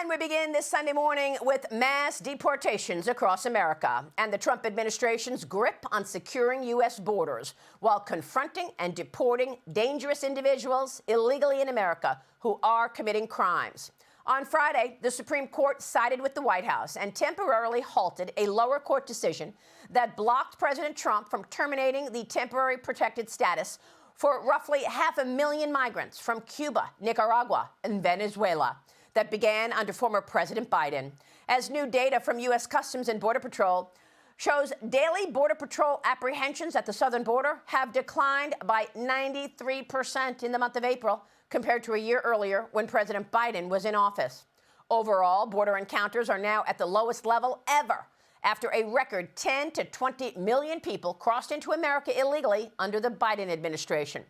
And we begin this Sunday morning with mass deportations across America and the Trump administration's grip on securing U.S. borders while confronting and deporting dangerous individuals illegally in America who are committing crimes. On Friday, the Supreme Court sided with the White House and temporarily halted a lower court decision that blocked President Trump from terminating the temporary protected status for roughly 500,000 migrants from Cuba, Nicaragua, and Venezuela that began under former President Biden. As new data from U.S. Customs and Border Patrol shows, daily Border Patrol apprehensions at the southern border have declined by 93% in the month of April compared to a year earlier when President Biden was in office. Overall, border encounters are now at the lowest level ever after a record 10 to 20 million people crossed into America illegally under the Biden administration.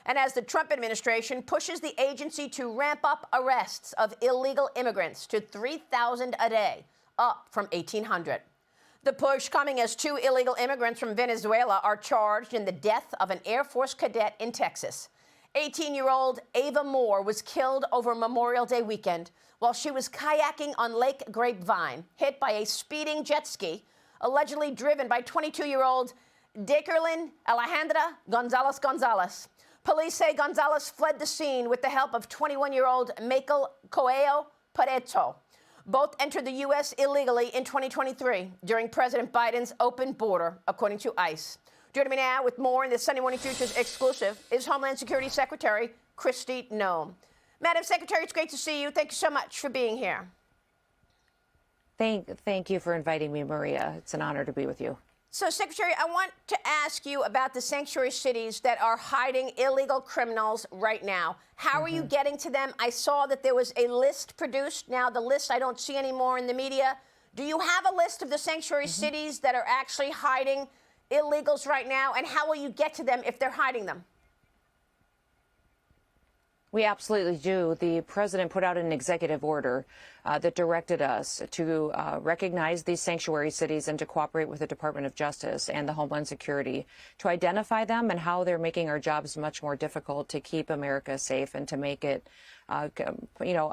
And as the Trump administration pushes the agency to ramp up arrests of illegal immigrants to 3,000 a day, up from 1,800. The push coming as 2 illegal immigrants from Venezuela are charged in the death of an Air Force cadet in Texas. 18-year-old Ava Moore was killed over Memorial Day weekend while she was kayaking on Lake Grapevine, hit by a speeding jet ski, allegedly driven by 22-year-old Dakerlin Alejandra Gonzalez. Police say Gonzalez fled the scene with the help of 21-year-old Michael Coelho Pareto. Both entered the U.S. illegally in 2023 during President Biden's open border, according to ICE. Joining me now with more in this Sunday Morning Futures exclusive is Homeland Security Secretary Kristi Noem. Madam Secretary, it's great to see you. Thank you so much for being here. Thank you for inviting me, Maria. It's an honor to be with you. So, Secretary, I want to ask you about the sanctuary cities that are hiding illegal criminals right now. How are you getting to them? I saw that there was a list produced. Now, the list I don't see anymore in the media. Do you have a list of the sanctuary cities that are actually hiding illegals right now? And how will you get to them if they're hiding them? We absolutely do. The president put out an executive order that directed us to recognize these sanctuary cities and to cooperate with the Department of Justice and the Homeland Security to identify them and how they're making our jobs much more difficult to keep America safe and to make it, a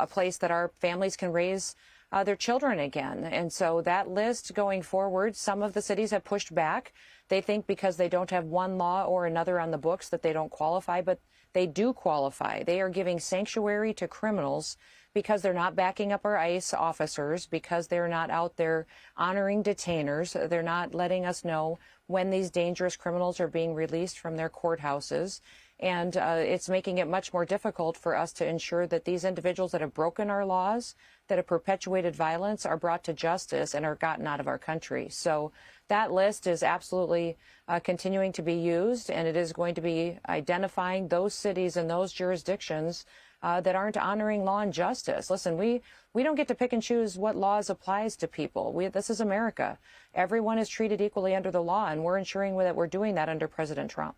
place that our families can raise their children again. And so that list going forward, some of the cities have pushed back. They think because they don't have one law or another on the books that they don't qualify, but they do qualify. They are giving sanctuary to criminals because they're not backing up our ICE officers, because they're not out there honoring detainers. They're not letting us know when these dangerous criminals are being released from their courthouses. And it's making it much more difficult for us to ensure that these individuals that have broken our laws, that have perpetuated violence, are brought to justice and are gotten out of our country. So that list is absolutely continuing to be used, and it is going to be identifying those cities and those jurisdictions that aren't honoring law and justice. Listen, we don't get to pick and choose what laws applies to people. This is America. Everyone is treated equally under the law, and we're ensuring that we're doing that under President Trump.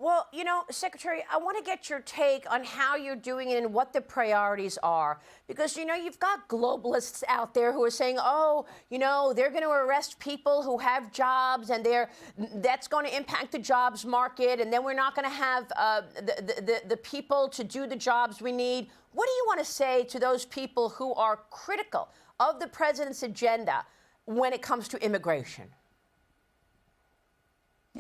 Well, Secretary, I want to get your take on how you're doing it and what the priorities are. Because, you've got globalists out there who are saying, they're going to arrest people who have jobs and that's going to impact the jobs market. And then we're not going to have the people to do the jobs we need. What do you want to say to those people who are critical of the president's agenda when it comes to immigration?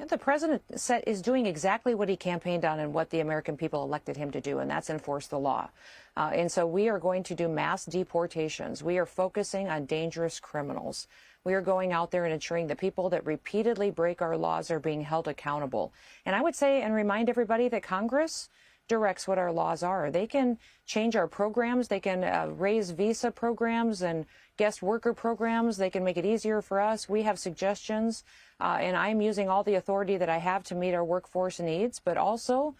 The president is doing exactly what he campaigned on and what the American people elected him to do, and that's enforce the law. And so we are going to do mass deportations. We are focusing on dangerous criminals. We are going out there and ensuring that people that repeatedly break our laws are being held accountable. And I would say and remind everybody that Congress directs what our laws are. They can change our programs. They can raise visa programs and guest worker programs. They can make it easier for us. We have suggestions, and I'm using all the authority that I have to meet our workforce needs. But also,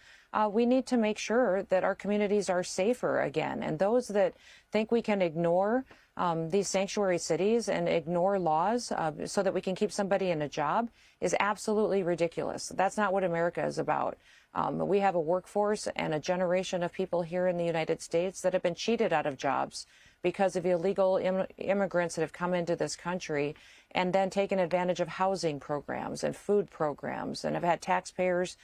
we need to make sure that our communities are safer again. And those that think we can ignore these sanctuary cities and ignore laws so that we can keep somebody in a job is absolutely ridiculous. That's not what America is about. We have a workforce and a generation of people here in the United States that have been cheated out of jobs because of illegal immigrants that have come into this country and then taken advantage of housing programs and food programs and have had taxpayers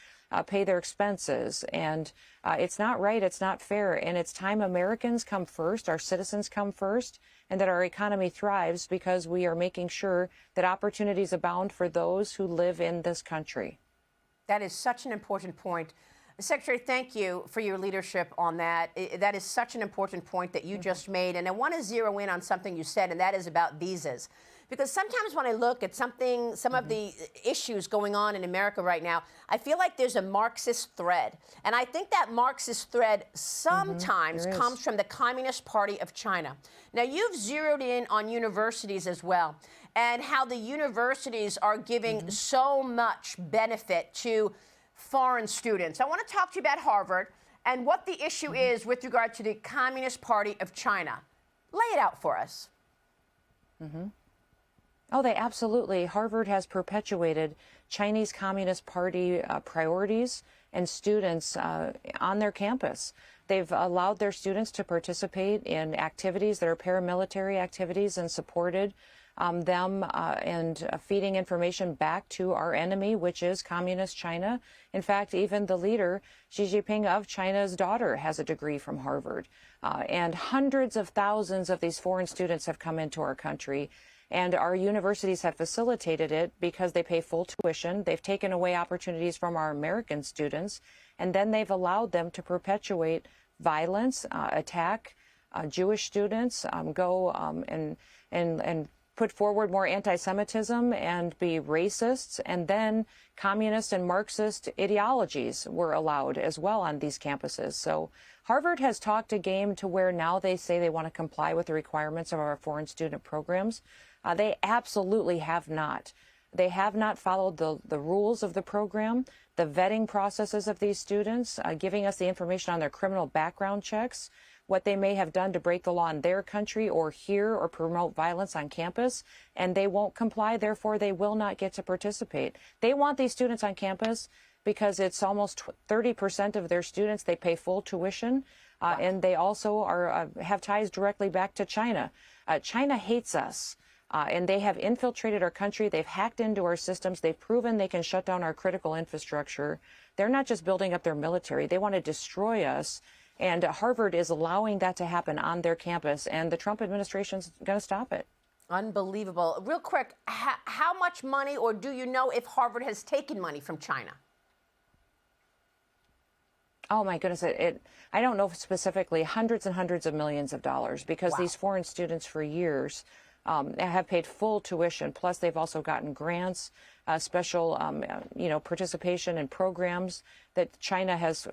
pay their expenses. And it's not right. It's not fair. And it's time Americans come first, our citizens come first, and that our economy thrives because we are making sure that opportunities abound for those who live in this country. That is such an important point. Secretary, thank you for your leadership on that. That is such an important point that you just made. And I want to zero in on something you said, and that is about visas. Because sometimes when I look at some of the issues going on in America right now, I feel like there's a Marxist thread. And I think that Marxist thread sometimes comes from the Communist Party of China. Now, you've zeroed in on universities as well, and how the universities are giving so much benefit to foreign students. I want to talk to you about Harvard and what the issue is with regard to the Communist Party of China. Lay it out for us. Oh, they absolutely. Harvard has perpetuated Chinese Communist Party priorities and students on their campus. They've allowed their students to participate in activities that are paramilitary activities and supported them and feeding information back to our enemy, which is Communist China. In fact, even the leader, Xi Jinping of China's daughter, has a degree from Harvard. And hundreds of thousands of these foreign students have come into our country. And our universities have facilitated it because they pay full tuition. They've taken away opportunities from our American students, and then they've allowed them to perpetuate violence, attack Jewish students, go and put forward more anti-Semitism and be racists. And then communist and Marxist ideologies were allowed as well on these campuses. So Harvard has talked a game to where now they say they want to comply with the requirements of our foreign student programs. They absolutely have not. They have not followed the rules of the program, the vetting processes of these students, giving us the information on their criminal background checks, what they may have done to break the law in their country or here or promote violence on campus, and they won't comply. Therefore, they will not get to participate. They want these students on campus because it's almost 30% of their students. They pay full tuition, and they also have ties directly back to China. China hates us. And they have infiltrated our country. They've hacked into our systems. They've proven they can shut down our critical infrastructure. They're not just building up their military. They want to destroy us. And Harvard is allowing that to happen on their campus. And the Trump administration's going to stop it. Unbelievable. Real quick, how much money, or do you know if Harvard has taken money from China? Oh, my goodness. I don't know specifically, hundreds and hundreds of millions of dollars, because these foreign students for years have paid full tuition. Plus, they've also gotten grants, special, participation in programs that China has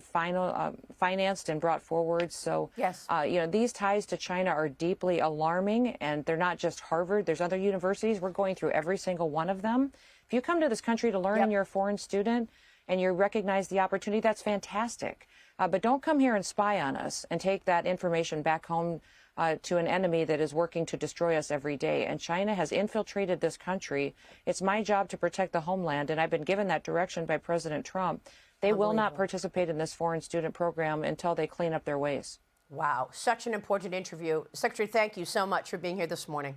financed and brought forward. So, yes. These ties to China are deeply alarming, and they're not just Harvard. There's other universities. We're going through every single one of them. If you come to this country to learn and you're a foreign student and you recognize the opportunity, that's fantastic. But don't come here and spy on us and take that information back home to an enemy that is working to destroy us every day. And China has infiltrated this country. It's my job to protect the homeland, and I've been given that direction by President Trump. They will not participate in this foreign student program until they clean up their ways. Wow, such an important interview. Secretary, thank you so much for being here this morning.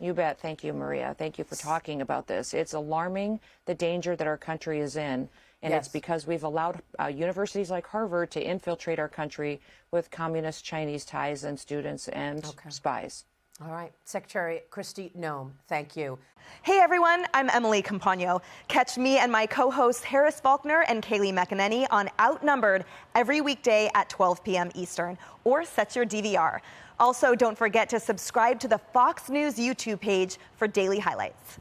You bet. Thank you, Maria. Thank you for talking about this. It's alarming, the danger that our country is in. And it's because we've allowed universities like Harvard to infiltrate our country with communist Chinese ties and students and spies. All right. Secretary Kristi Noem, thank you. Hey, everyone. I'm Emily Campagno. Catch me and my co-hosts Harris Faulkner and Kaylee McEnany on Outnumbered every weekday at 12 p.m. Eastern, or set your DVR. Also, don't forget to subscribe to the Fox News YouTube page for daily highlights.